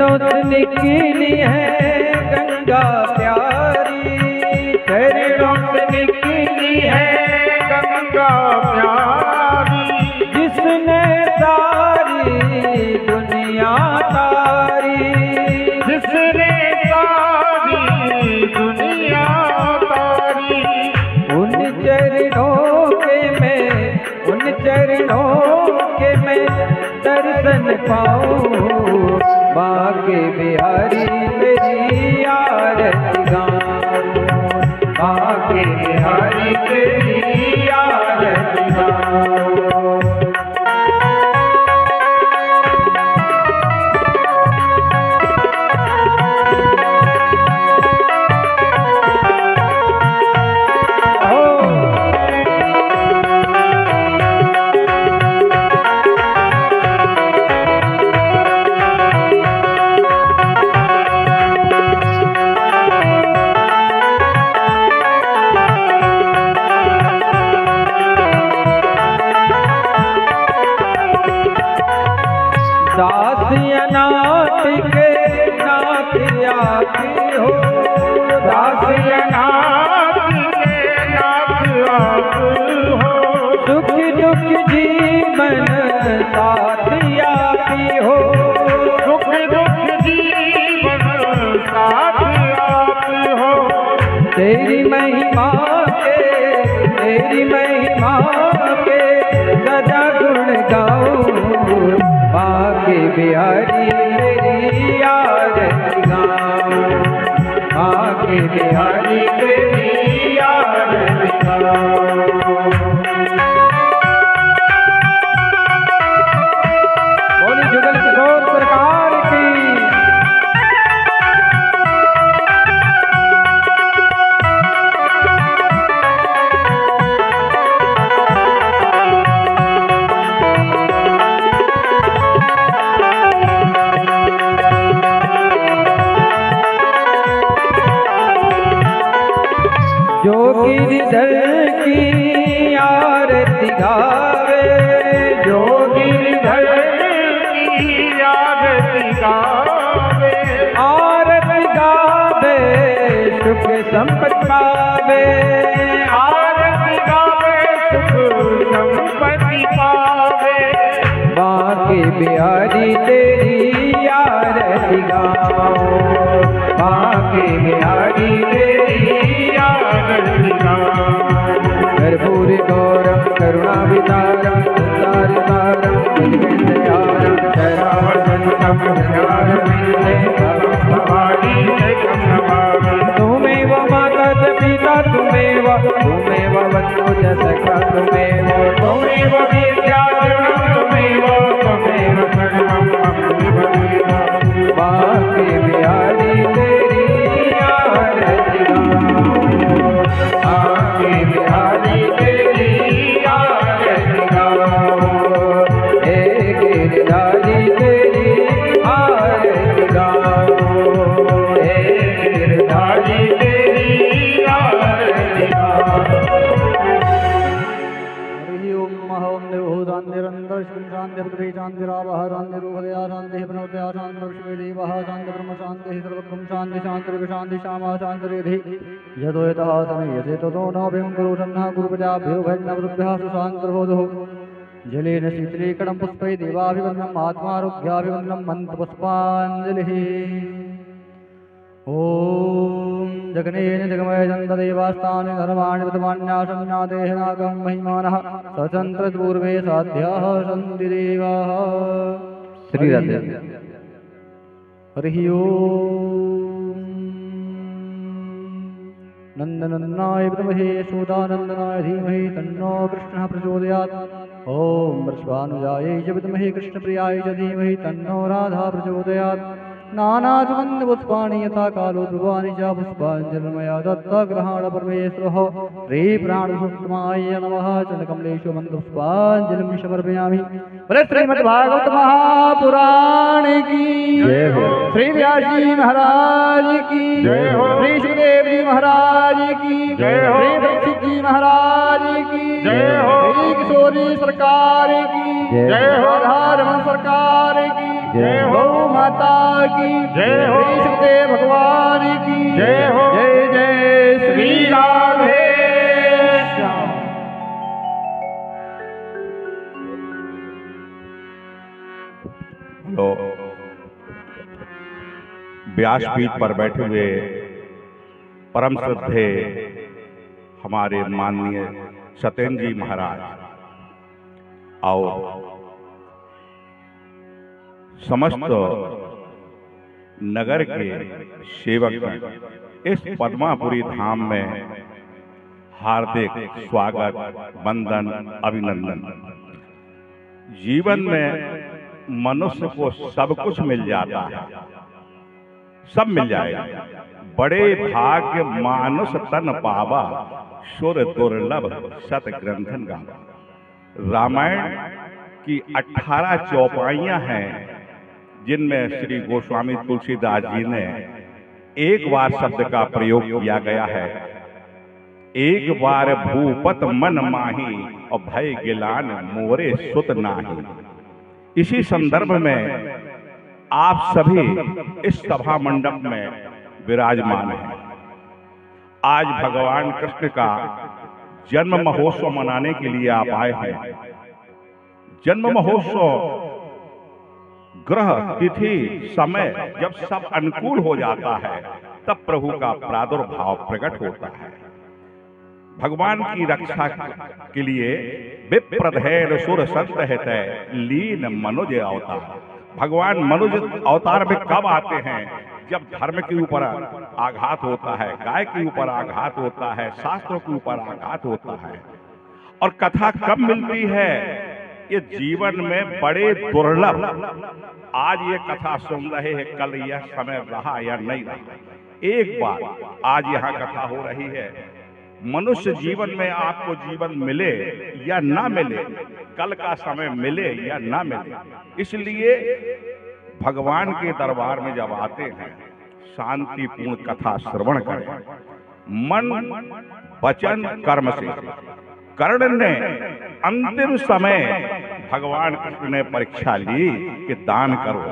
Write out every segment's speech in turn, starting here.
चरणों से निकली है गंगा प्यारी, चरणों से निकली है गंगा प्यारी, जिसने सारी दुनिया तारी, जिसने सारी दुनिया तारी। उन चरणों के मैं दर्शन पाऊं, बाके बिहारी तेरी आरती गाऊं, बाके बिहारी तेरी आरती गाऊं। दासियनाथ के नाथ आती हो, दासियनाथ के नाथ आप हो, सुख दुख जीवन साथी आती हो, सुख दुख जीवन साथी आप हो। तेरी महिमा के सदा गुण गाऊं, बाके बिहारी तेरी आरती गाऊं, बाके बिहारी तेरी आरती गाऊं। बोली जुगल किशोर सरकार की। जो गिरधर की आरती गावे, जो गिरधर की आरती गावे, आरती गावे सुख संपत्ति पावे, आरती गावे सुख संपत्ति पावे। बाके बिहारी तेरी आरती गाओ, बाके बिहारी तेरी आरती गाओ। कर्पूर गौरम करुणावितारम संसारसारम निजगंधयारम शरावतंतम भवानी एकं नमामि। तुमेव माता च पिता तुमेव, तुमेव बन्धु च सखा तुमेव, तुमेव विद्या द्रविणं तुमेव, त्वमेव सर्वं मम त्वमेव। बाके बिहारी तेरी आरती गाओ, बाके बिहारी तेरी आरती गाओ, हे गिरधारी तेरी आरती गाओ, हे गिरधारी तेरी आरती गाओ। हरि ओम महोम निर्भूतान निरंतर शांति पृथ्वी शांति रावः शांति रूपदया शांति प्रणोदया शांति विश्वे देवः शांति ब्रह्म शांति सर्वगम शांति शांति शांति श्यामा शांति रिधि यतो यतः समयसे ततो न भयं कुरु सन्नः गुरुप्रजाभ्यो भयन्नवरुभ्यः सुशान्तिर्बोधो जलेन शीतलीकरणं पुष्पैः देवाभिवन्दनम् आत्मारोग्याभिवन्दनं मन्त्रपुष्पाञ्जलिः। ओम जगनेन जगमय जन्तदेवास्तानि धर्माणि प्रथमान्यासन्नादेहनागं महिमानः स्वतन्त्रपूर्वे साध्याः सन्ति देवाः। श्री राधे। हरि ओम नन्दनन्दनाय विद्महे यशोदानन्दनाय धीमहि तन्नो कृष्णः प्रचोदयात्। ओम वृषभानुजायै च विद्महे कृष्णप्रियाय च धीमहि तन्नो राधा प्रचोदयात्। नानासुगन्धपुष्पाणि यथा कालोद्भवानि च पुष्पाञ्जलिर्मया दत्तग्रहाण परमेश्वरः श्रीप्राणसुषमाय नमः। चन्द्रकमलेषु मन्त्रपुष्पाञ्जलिं समर्पयामि। बोले श्रीमद्भागवत महापुराण की जय हो, श्री व्यास जी महाराज की जय हो, श्री सुखदेव जी महाराज की जय हो, श्री परीक्षित जी महाराज की जय हो। किशोरी सरकार की जय हो, राधा सरकार की जय हो, माता की जय हो, सुखदेव भगवान की जय हो, जय जय श्री राधे श्याम। तो व्यासपीठ पर बैठे हुए परम श्रद्धे हमारे माननीय सत्येंद्र जी महाराज और समस्त नगर के सेवक इस पद्मापुरी धाम में हार्दिक स्वागत, वंदन, अभिनंदन। जीवन में मनुष्य को सब कुछ मिल जाता है, सब मिल जाएगा। बड़े भाग्य मानुष तन पावा, सुर दुर्लभ सत ग्रंथन गावा। रामायण की 18 चौपाइयां हैं जिनमें श्री गोस्वामी तुलसीदास जी ने एक बार शब्द का प्रयोग किया गया है, एक बार भूपत मन माही और भय गिलान मोरे सुत नाही। इसी संदर्भ में आप सभी इस सभा मंडप में विराजमान हैं। आज भगवान कृष्ण का जन्म महोत्सव मनाने के लिए आप आए हैं। जन्म महोत्सव ग्रह तिथि समय जब सब अनुकूल हो जाता है तब प्रभु का प्रादुर्भाव प्रकट होता है। भगवान की रक्षा के लिए विप्रधैर्य सुर संत है लीन मनुज अवतार। भगवान मनुज अवतार में कब आते हैं? जब धर्म के ऊपर आघात होता है, गाय के ऊपर आघात होता है, शास्त्रों के ऊपर आघात होता है। और कथा कब मिलती है? ये जीवन में बड़े दुर्लभ। आज ये कथा सुन रहे हैं, कल यह समय रहा या नहीं रहा। एक बार आज यहाँ कथा हो रही है। मनुष्य जीवन में आपको जीवन मिले या ना मिले, कल का समय मिले या ना मिले, इसलिए भगवान के दरबार में जब आते हैं शांतिपूर्ण कथा श्रवण करें। मन वचन कर्म से कर्ण ने अंतिम समय भगवान कृष्ण ने परीक्षा ली कि दान करो।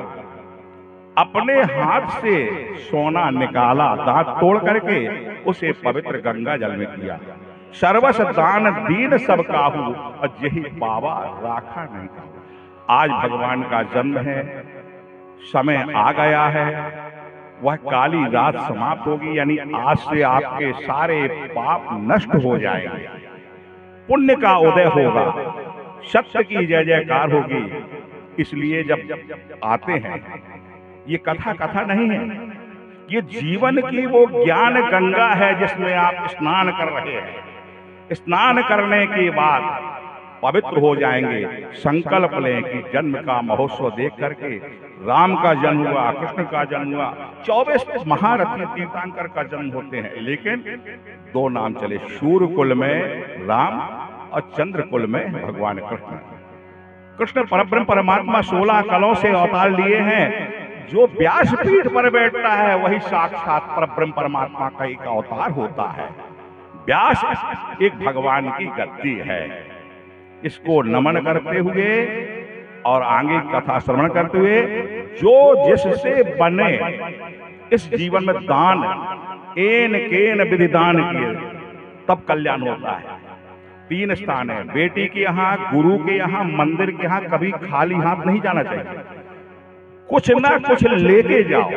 अपने हाथ से सोना निकाला, दांत तोड़ करके उसे पवित्र गंगा जल में किया। सर्वस दान दीन सब काहू और यही पावा राखा नहीं काहू। आज भगवान का जन्म है, समय आ गया है, वह काली रात समाप्त होगी। यानी आज से आपके सारे पाप नष्ट हो जाएंगे, पुण्य का उदय होगा, सत्य की जय जयकार होगी। इसलिए जब आते हैं, ये कथा नहीं है, ये जीवन की वो ज्ञान गंगा है जिसमें आप स्नान कर रहे हैं। स्नान करने के बाद पवित्र हो जाएंगे। संकल्प लें कि जन्म का महोत्सव देख करके राम का जन्म हुआ, कृष्ण का जन्म हुआ, 24 महारथी तीर्थंकर का जन्म होते हैं। लेकिन दो नाम चले, सूर्य कुल में राम और चंद्र कुल में भगवान कृष्ण। कृष्ण परब्रह्म परमात्मा 16 कलों से अवतार लिए हैं। जो व्यासपीठ पर बैठता है वही साक्षात परब्रह्म परमात्मा का एक अवतार होता है। व्यास एक भगवान की गद्दी है। इसको नमन करते हुए और आगे कथा श्रवण करते हुए जो जिससे बने इस जीवन में दान एन केन विधि दान किए तब कल्याण होता है। 3 स्थान है, बेटी के यहाँ, गुरु के यहाँ, मंदिर के यहाँ। कभी खाली हाथ नहीं जाना चाहिए, कुछ ना कुछ लेके जाओ,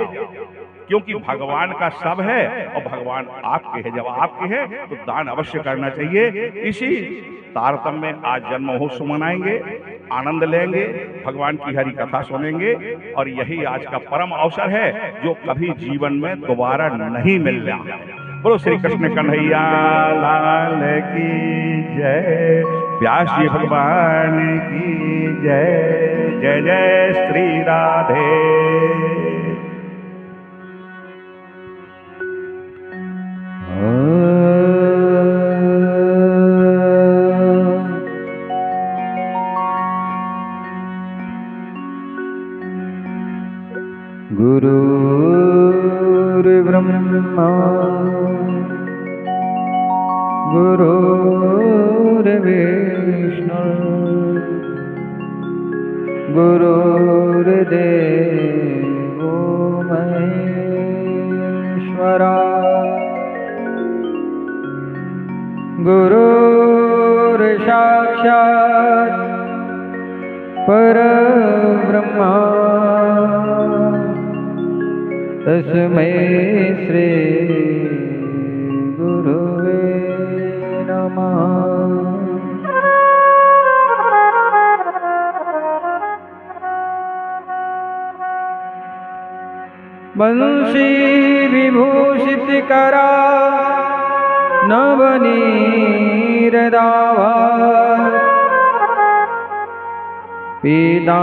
क्योंकि भगवान का सब है और भगवान आपके हैं। जब आपके हैं तो दान अवश्य करना चाहिए। इसी तारतम्य में आज जन्म महोत्सव मनाएंगे, आनंद लेंगे, भगवान की हरि कथा सुनेंगे और यही आज का परम अवसर है जो कभी जीवन में दोबारा नहीं मिल रहा। बोलो श्री कृष्ण कन्हैया लाल की जय, व्यास जी भगवान की जय। जय जय श्री राधे। गुरुर्ब्रह्मा गुरुर्विष्णु गुरुर्देवो महेश्वरा गुरुर्साक्षात् परब्रह्मा तस्मै श्री गुरुवे नमः। बंशी विभूषित करा नवनीरदावा पीताम्बराधरुण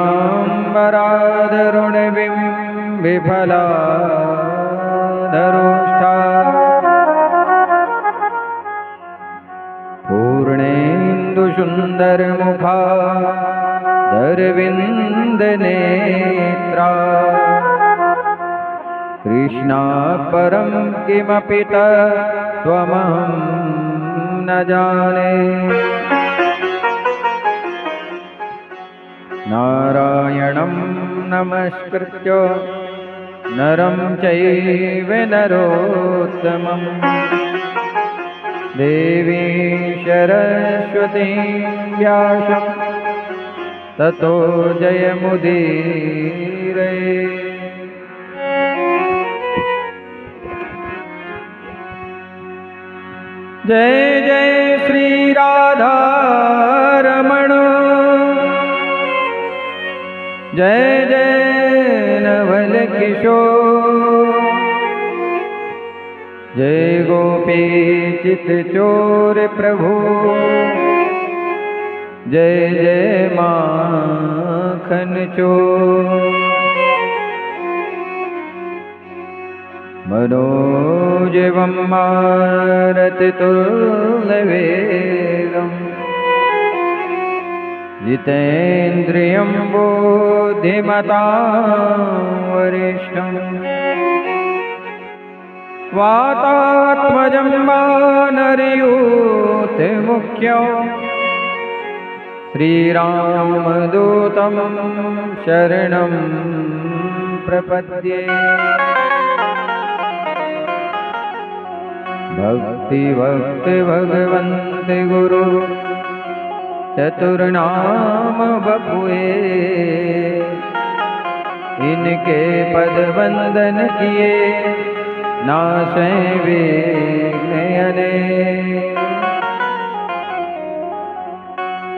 बिम्बिफलाधरोष्ठा पूर्णेन्दुसुन्दरमुखा दरविन्दनेत्रा कृष्णा परं किमपि तत्त्वमहं न जाने। नारायणं नमस्कृत्य नरं चैव नरोत्तमं देवीं सरस्वतीं व्यासं ततो जयमुदीरये। जय जय श्री राधा रमण जय जय नवल किशोर जय गोपी चित चोर प्रभु जय जय माखन चोर। मनोजवं मारुततुल्यवेगं जितेन्द्रियं बुद्धिमतां वरिष्ठं वातात्मजं वानरयूथमुख्यं श्रीरामदूतं शरणं प्रपद्ये। भक्ति भक्त भगवंत गुरु चतुर्नाम बपुए इनके पद वंदन किए नाशे विघ्न।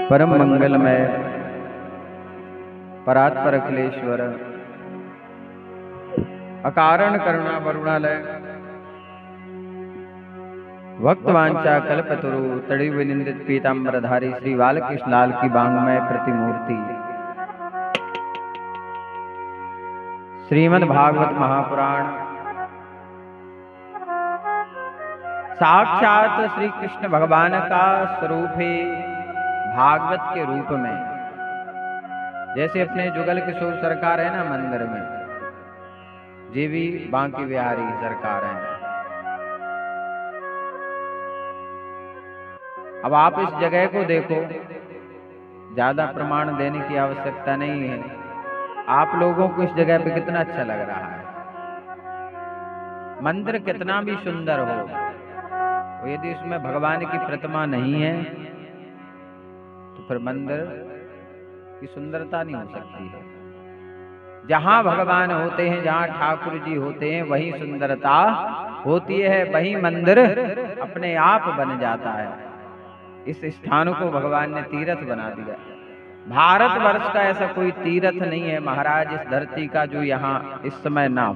परम मंगलमय परात्पर अखिलेश्वर अकारण करुणा वरुणालय भक्तवांचा कल्पतरु तड़ि विनिंदित पीताम्बरधारी श्री बालकृष्ण लाल की बांगमय प्रतिमूर्ति श्रीमद् भागवत महापुराण साक्षात श्री कृष्ण भगवान का स्वरूप है। भागवत के रूप में जैसे अपने जुगल किशोर सरकार है ना मंदिर में, ये भी बांकी बिहारी सरकार है। अब आप इस जगह को देखो, ज्यादा प्रमाण देने की आवश्यकता नहीं है। आप लोगों को इस जगह पे कितना अच्छा लग रहा है। मंदिर कितना भी सुंदर हो, यदि उसमें भगवान की प्रतिमा नहीं है तो फिर मंदिर की सुंदरता नहीं हो सकती है। जहां भगवान होते हैं, जहां ठाकुर जी होते हैं, वहीं सुंदरता होती है, वहीं मंदिर अपने आप बन जाता है। इस स्थान को भगवान ने तीर्थ बना दिया। भारतवर्ष का ऐसा कोई तीर्थ नहीं है महाराज इस धरती का जो यहाँ इस समय ना हो,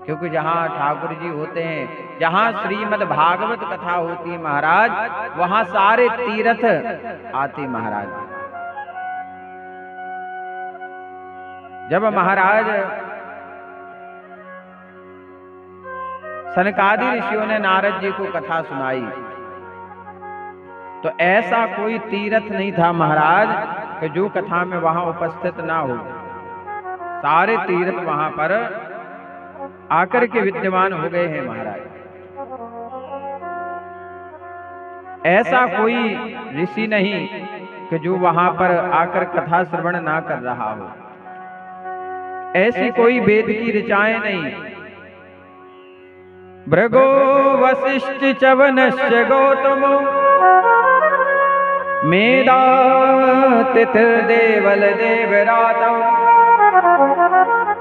क्योंकि जहाँ ठाकुर जी होते हैं, जहाँ श्रीमद् भागवत कथा होती है महाराज, वहाँ सारे तीर्थ आते महाराज। जब महाराज सनकादि ऋषियों ने नारद जी को कथा सुनाई तो ऐसा कोई तीर्थ नहीं था महाराज कि जो कथा में वहां उपस्थित ना हो। सारे तीर्थ वहां पर आकर के विद्यमान हो गए हैं महाराज। ऐसा कोई ऋषि नहीं कि जो वहां पर आकर कथा श्रवण ना कर रहा हो। ऐसी कोई वेद की ऋचाएं नहीं। भृगो वसिष्ठ च्यवनश्च गौतमो मेधा तिथिर्देवल देवरातौ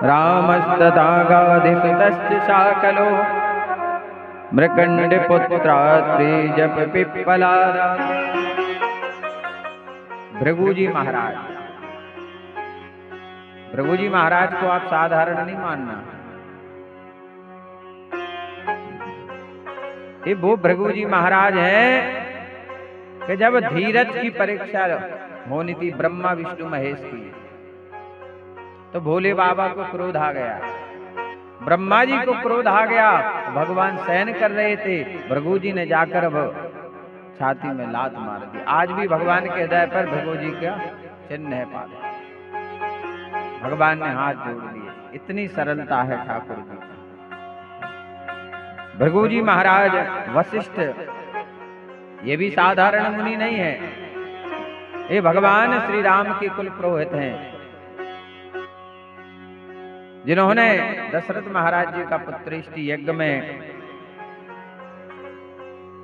रामस्तथा गाधिसुतश्च शाकलो मृकंड पुत्रात्रि जप पिप्पलादा। भृगु जी महाराज, भृगु जी महाराज को आप साधारण नहीं मानना। ये वो भृगु जी महाराज हैं कि जब धीरज की परीक्षा होनी थी ब्रह्मा विष्णु महेश की, तो भोले बाबा को क्रोध आ गया, ब्रह्मा जी को क्रोध आ गया। भगवान शयन कर रहे थे, भृगु जी ने जाकर अब छाती में लात मार दी। आज भी भगवान के हृदय पर भृगु जी का चिन्ह है पाया। भगवान ने हाथ जोड़ दिए, इतनी सरलता है ठाकुर जी। भृगु जी महाराज वशिष्ठ ये भी साधारण मुनि नहीं है, ये भगवान श्री राम के कुल पुरोहित हैं, जिन्होंने दशरथ महाराज जी का पुत्रेष्टि यज्ञ में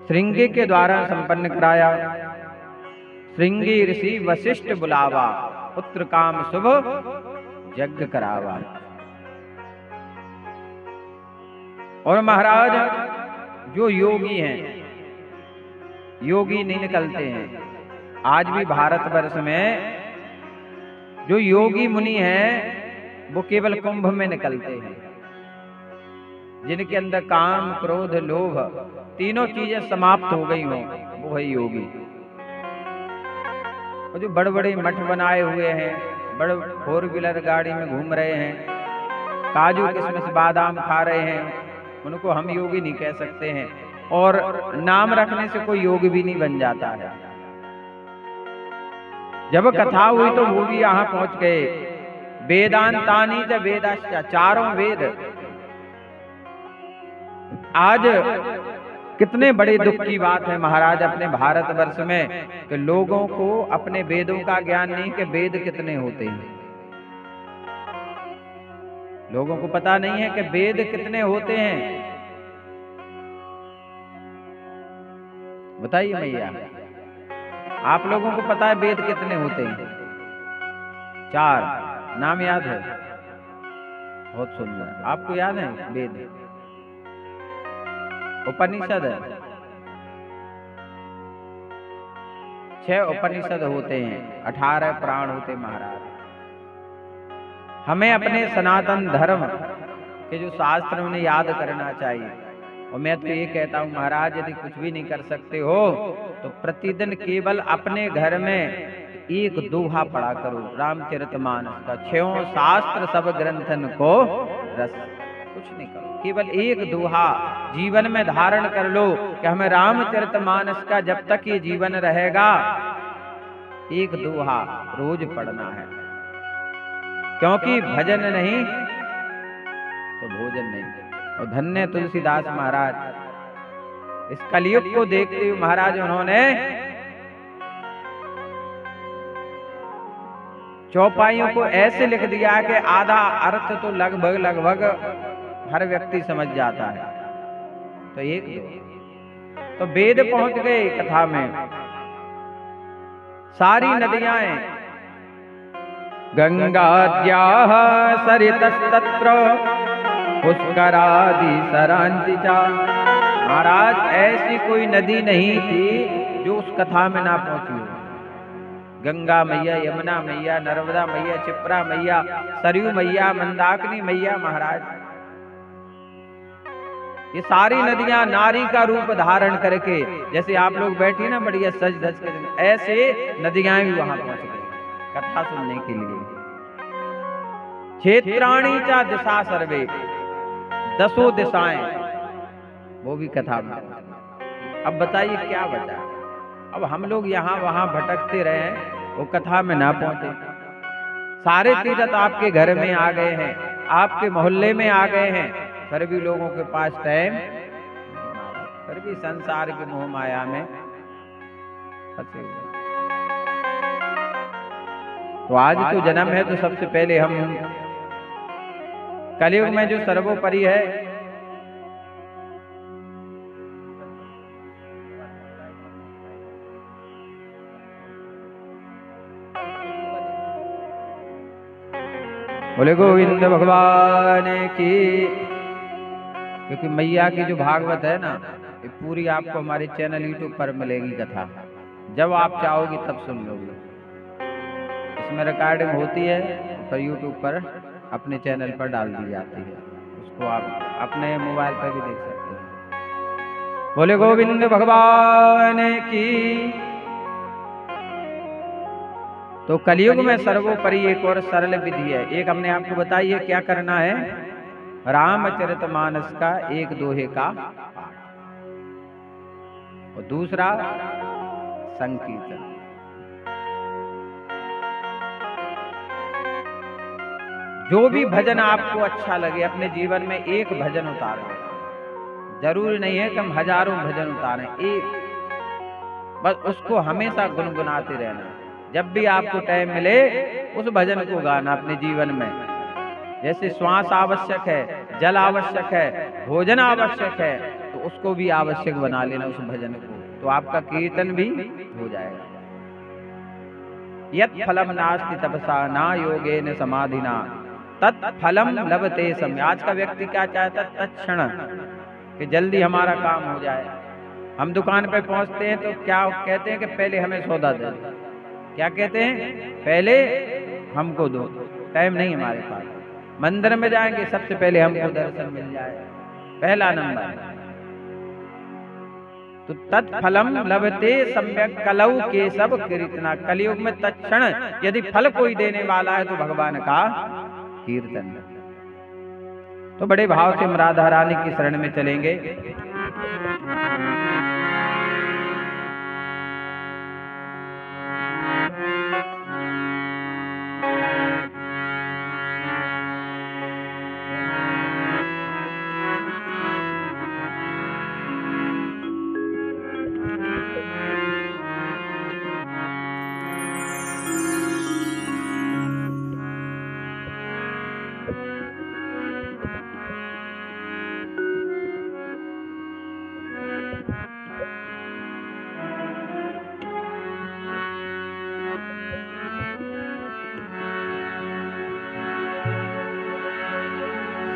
श्रृंगी के द्वारा संपन्न कराया। श्रृंगी ऋषि वशिष्ठ बुलावा, पुत्र काम शुभ यज्ञ करावा। और महाराज जो योगी हैं, योगी नहीं निकलते हैं। आज भी भारतवर्ष में जो योगी मुनि हैं वो केवल कुंभ में निकलते हैं, जिनके अंदर काम क्रोध लोभ तीनों चीजें समाप्त हो गई हों, वो है योगी। और जो बड़े बड़े मठ बनाए हुए हैं, बड़े 4 व्हीलर गाड़ी में घूम रहे हैं, काजू किशमिश बादाम खा रहे हैं, उनको हम योगी नहीं कह सकते हैं। और नाम रखने से कोई योगी भी नहीं बन जाता है। जब कथा हुई तो वो भी यहाँ पहुंच गए। वेदांतानी च वेदाश्च, चारों वेद। आज कितने बड़े दुख की बात है महाराज अपने भारतवर्ष में कि लोगों को अपने वेदों का ज्ञान नहीं कि वेद कितने होते हैं। लोगों को पता नहीं है कि वेद कितने होते हैं। बताइए मैया, आप लोगों को पता है वेद कितने होते हैं? 4 नाम याद है? बहुत सुंदर। आपको याद है वेद? उपनिषद 6 उपनिषद होते हैं, 18 पुराण होते महाराज। हमें अपने सनातन धर्म के जो शास्त्र उन्हें याद करना चाहिए। और मैं तो ये कहता हूँ महाराज, यदि कुछ भी नहीं कर सकते हो तो प्रतिदिन केवल अपने घर में एक दोहा पढ़ा करो रामचरितमानस का। 6 शास्त्र सब ग्रंथन को रस। कुछ नहीं करो, केवल एक दोहा जीवन में धारण कर लो कि हमें रामचरितमानस का जब तक ये जीवन रहेगा एक दोहा रोज पढ़ना है। क्योंकि भजन नहीं तो भोजन नहीं। और धन्य तुलसीदास महाराज, इस कलयुग को देखते हुए महाराज उन्होंने चौपाइयों को ऐसे लिख दिया कि आधा अर्थ तो लगभग हर व्यक्ति समझ जाता है। तो एक दो तो वेद पहुंच गए कथा में। सारी नदियां गंगाद्याः सरितस्तत्र पुष्करादि सरांति चा। महाराज ऐसी कोई नदी नहीं थी जो उस कथा में ना पहुंची हो। गंगा मैया, यमुना मैया, नर्मदा मैया, क्षिप्रा मैया, सरयू मैया, मंदाकिनी मैया। महाराज ये सारी नदियां नारी का रूप धारण करके, जैसे आप लोग बैठी ना बढ़िया सज धज कर, ऐसे नदियां भी वहां पहुंच गई कथा सुनने के लिए। क्षेत्राणी चा दिशा सर्वे, 10 दिशाएं वो भी कथा में। अब बताइए क्या बचा? अब हम लोग यहाँ वहां भटकते रहे, वो कथा में ना पहुंचे। सारे तीर्थ आपके घर में आ गए हैं, आपके मोहल्ले में आ गए हैं, फिर भी लोगों के पास टाइम, फिर भी संसार के मोह माया में फंसे हुए। तो आज तो जन्म है, तो सबसे पहले हम कलयुग में जो सर्वोपरि है, बोले गोविंद भगवान की। क्योंकि मैया की जो भागवत है ना, ये पूरी आपको हमारे चैनल यूट्यूब पर मिलेगी कथा। जब आप चाहोगी तब सुन लोगे। इसमें रिकॉर्डिंग होती है, पर यूट्यूब पर अपने चैनल पर डाल दी जाती है। उसको आप अपने मोबाइल पर भी देख सकते हैं। बोले गोविंद भगवान की। तो कलयुग में सर्वोपरि एक और सरल विधि है। एक हमने आपको बताई है क्या करना है। रामचरितमानस का 1 दोहे का पाठ, और दूसरा संकीर्तन। जो भी भजन आपको अच्छा लगे अपने जीवन में एक भजन उतारो। जरूरी नहीं है कि हम हजारों भजन उतारें, एक बस उसको हमेशा गुनगुनाते रहना। जब भी आपको टाइम मिले उस भजन को गाना अपने जीवन में। जैसे श्वास आवश्यक है, जल आवश्यक है, भोजन आवश्यक है, तो उसको भी आवश्यक बना लेना उस भजन को, तो आपका कीर्तन भी हो जाएगा। यत् फलम नास्ति तपसा न योगेन समाधिना तत्फलम लभते समय। आज का व्यक्ति क्या चाहता है? तत्क्षण, कि जल्दी हमारा काम हो जाए। हम दुकान पे पहुंचते हैं तो क्या कहते हैं कि पहले हमें सौदा दे दो। क्या कहते हैं? पहले हमको दो, टाइम नहीं हमारे पास। मंदिर में जाएंगे, सबसे पहले हमको दर्शन मिल जाए, पहला नंबर। तो तत्फलम लभते सम्यक कलऊ के सब कीर्तना। कलयुग में तत्क्षण यदि फल कोई देने वाला है तो भगवान का कीर्तन। तो बड़े भाव से हम राधा रानी की शरण में चलेंगे।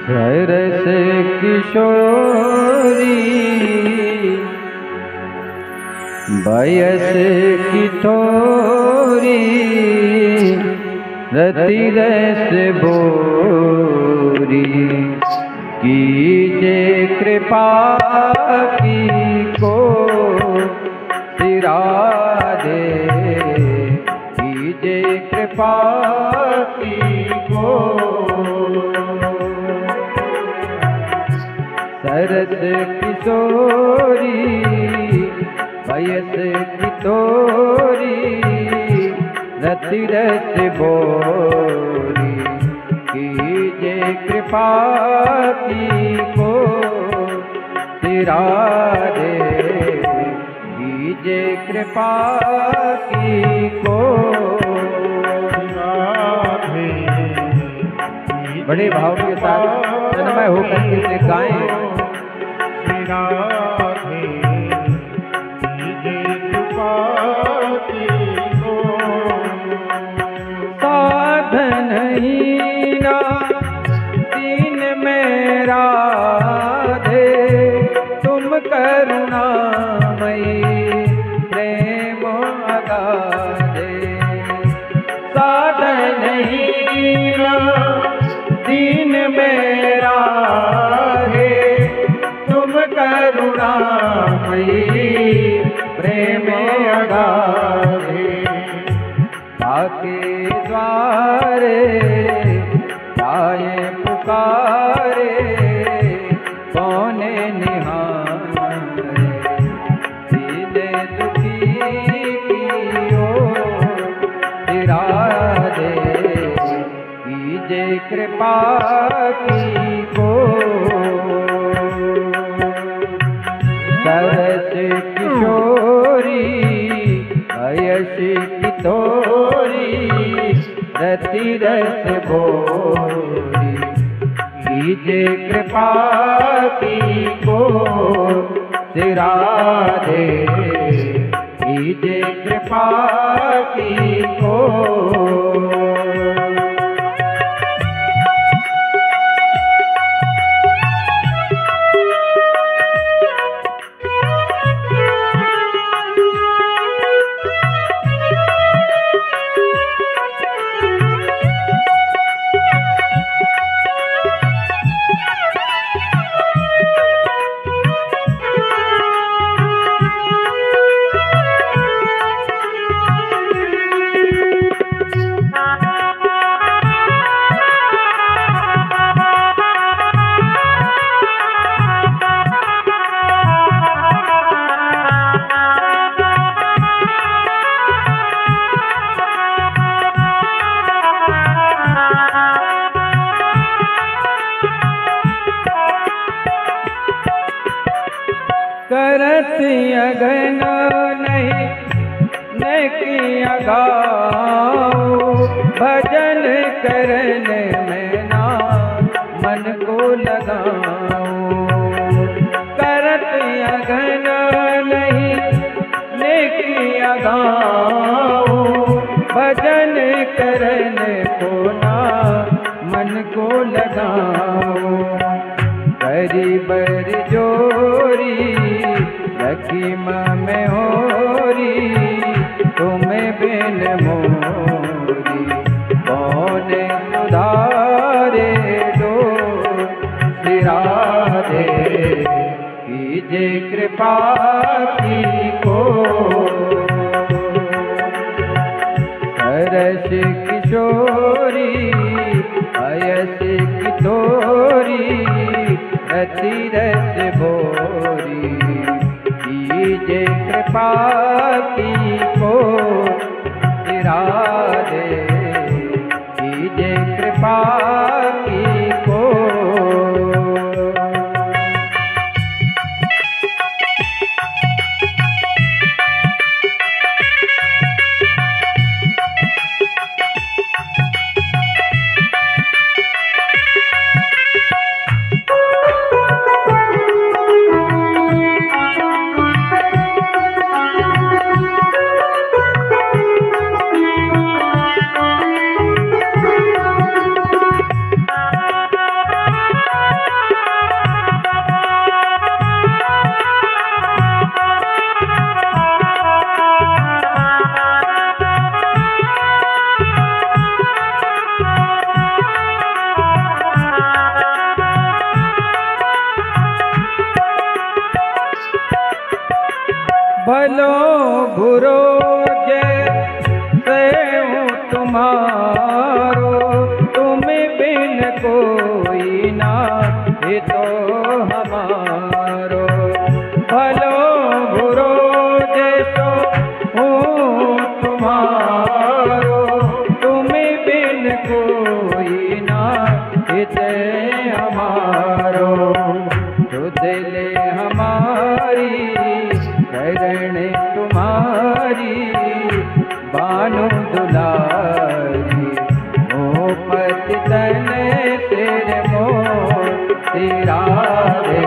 सरस किशोरी बयस की थोरी रति रस बोरी कीजे कृपा की को सिराधे कीजे कृपा की को। सरस किशोरी बयस की तोरी रति रस बोरी कीजे कृपा की को सिराधे कीजे कृपा की को। बड़े भाव के साथ तन्मय होकर के इसे गाएं। साधन हीना दीन मेरा दे तुम करुणामयी प्रेम अगाधे। साधन हीना दीन मेरा दे तुम करुणामयी प्रेम अगाधे। ताके द्वारे आए पुकारे कौन निहारे सीधे दुखी की ओर इरादे कीजे कृपा की को। सरस किशोरी रस भोरी, कीजे कृपा की को श्री राधे, कीजे कृपा की को। करत अगन नहीं किया गाओ, भजन करन में ना मन को लगाओ। करत अगन नहीं किया गाओ, भजन करन को ना मन को लगाओ। करी बर जोरी लकी में होरी, तुम्हें बिन मोरी कौन सुधारे दो श्री राधे, कीजे कृपा की को। सरस किशोरी अयस की तोरी, रति रस भोरी, कीजे कृपा की को श्री राधे, कीजे कृपा की को। भलो बुरो जैसे हूँ तुम्हारो, तुम बिन कोई ना ये तो हमारो। भलो बुरो जैसो हूँ तुम्हारो, तुम बिन कोई ना ये हमारो। जो दिल हमारी शरण तुम्हारी, बानु दुलारी, ओ पति तन सिर मोती राधे,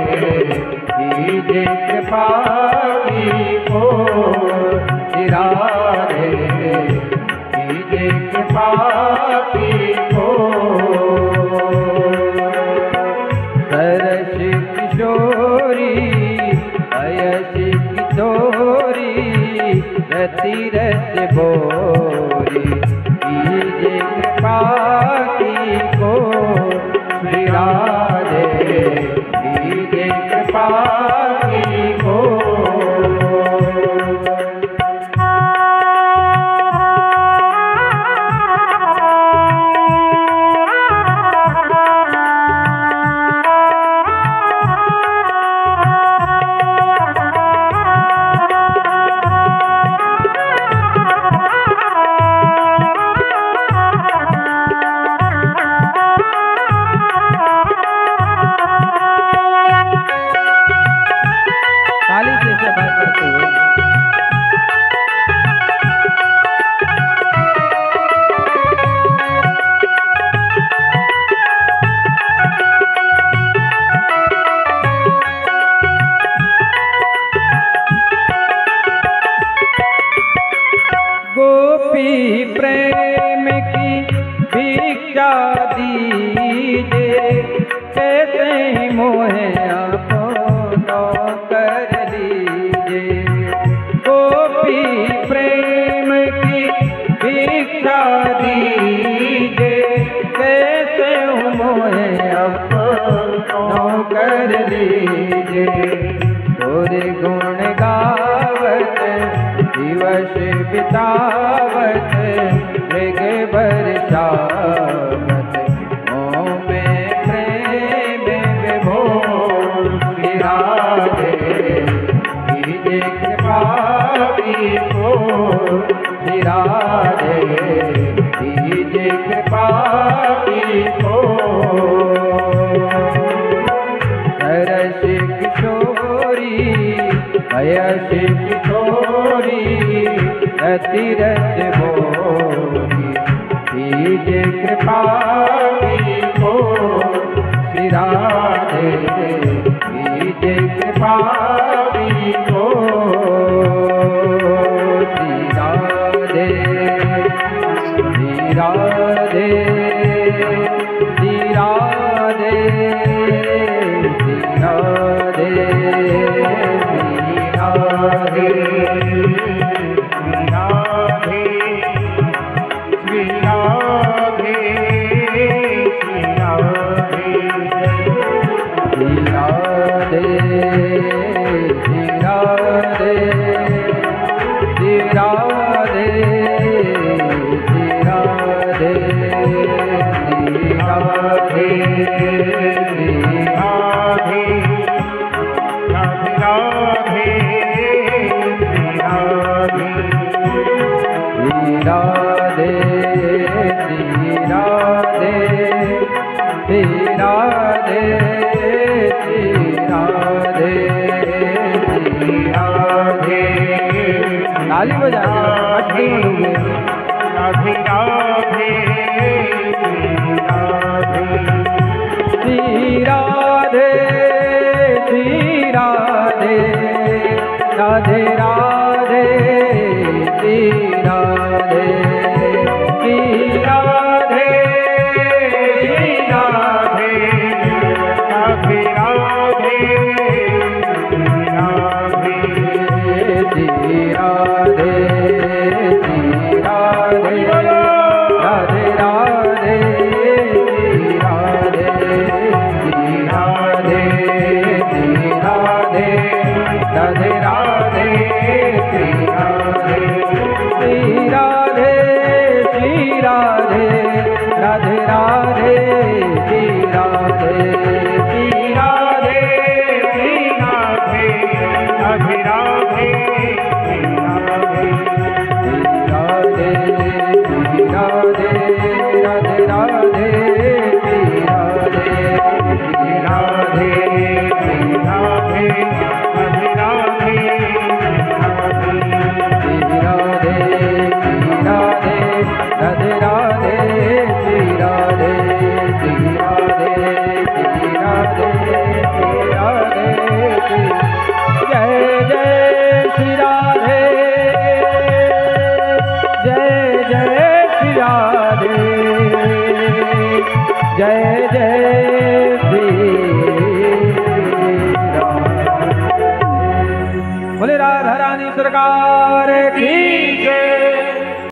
कीजे कृपा की को श्री राधे, कीजे कृपा की को। सरस किशोरी अयस की तोरी, रति रस भोरी, कीजे कृपा की को श्री राधे, कीजे कृपा की को। भिक्षा दीजिए, कैसे मोहे अपनो कर लीजिए। गोपी प्रेम की भिक्षा दीजिए, कैसे मोहे अपनो कर लीजिए। तोरे गुण गावत दिवस बितावत, मृग बरसावत, मोह में प्रेम विभोर विराजे। कीजे कृपा विभोर विराजे, कीजे कृपा विभोर। सरस किशोरी वयस किशोरी, रति रस भोरी, कीजे कृपा विभोर विराजे। कीजे कृपा विभोर विराजे। विराजे विराजे विराजे ताली बजा के राधे राधे श्री राधे श्री राधे राधे राधे श्री राधे श्री राधे श्री राधे राधे राधे श्री राधे श्री राधे राधे राधे श्री राधे श्री राधे श्री राधे राधे राधे श्री राधे श्री राधे श्री राधे राधे राधे श्री राधे श्री राधे श्री राधे राधे राधे जय जय श्री राम। बोले राधा रानी सरकार की।